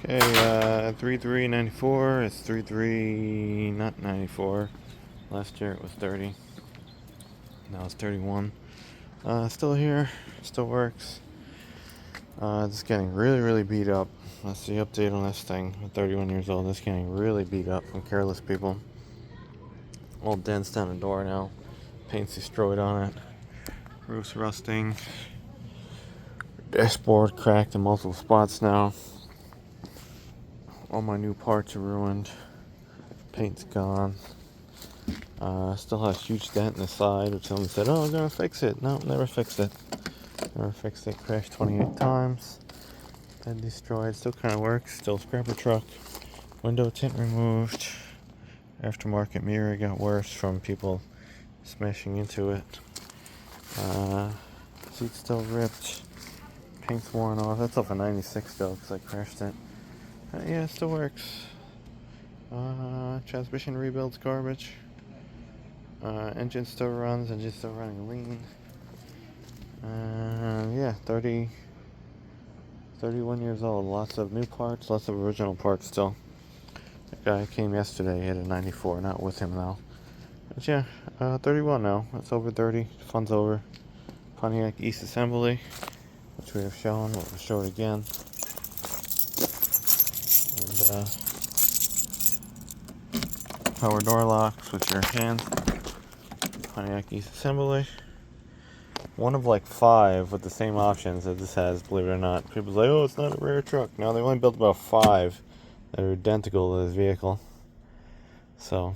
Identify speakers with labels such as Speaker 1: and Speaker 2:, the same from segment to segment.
Speaker 1: Okay, 3394. It's 33, not 94. Last year it was 30. Now it's 31. Still here. Still works. It's getting really, really beat up. That's the update on this thing. I'm 31 years old. It's getting really beat up from careless people. All dents down the door now. Paint's destroyed on it. Roof's rusting. Dashboard cracked in multiple spots now. All my new parts are ruined. Paint's gone. Still has a huge dent in the side, which someone said, "Oh, I'm gonna fix it." No, never fixed it. Never fixed it. Crashed 28 times. Then destroyed. Still kind of works. Still scrapper truck. Window tint removed. Aftermarket mirror got worse from people smashing into it. Seat's still ripped. Paint's worn off. That's off a 96 though, because I crashed it. Yeah, it still works. Transmission rebuild's garbage. Engine still runs. Engine's still running lean. Yeah, 31 years old. Lots of new parts. Lots of original parts still. The guy came yesterday. He had a 94. Not with him now. But yeah, 31 now. That's over 30. Fun's over. Pontiac East Assembly, which we have shown. We'll show it again. And power door locks with your hands. Pontiac East Assembly. One of like 5 with the same options that this has, believe it or not. People's like, "Oh, it's not a rare truck." No, they only built about 5 that are identical to this vehicle. So,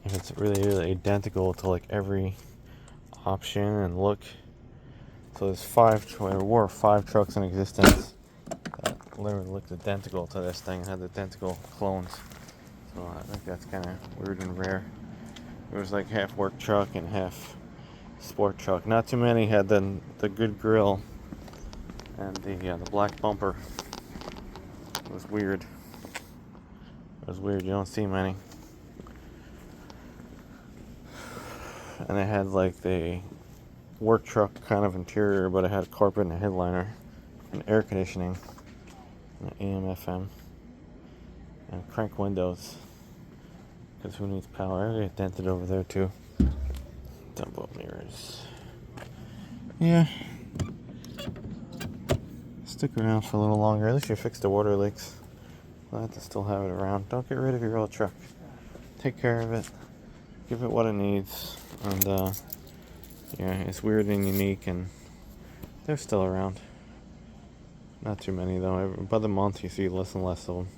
Speaker 1: if it's really, really identical to like every option and look. So there's 5 trucks in existence that literally looked identical to this thing, had identical clones. So I think that's kind of weird and rare. It was like half work truck and half sport truck. Not too many had the good grill and the black bumper. It was weird. It was weird. You don't see many. And it had like the work truck kind of interior, but it had carpet and a headliner and air conditioning and AM/FM and crank windows. Because who needs power? I got dented over there too. Dumbo mirrors. Yeah. Stick around for a little longer. At least you fixed the water leaks. Glad to still have it around. Don't get rid of your old truck. Take care of it. Give it what it needs. And yeah, it's weird and unique, and they're still around. Not too many though. By the month you see less and less of them.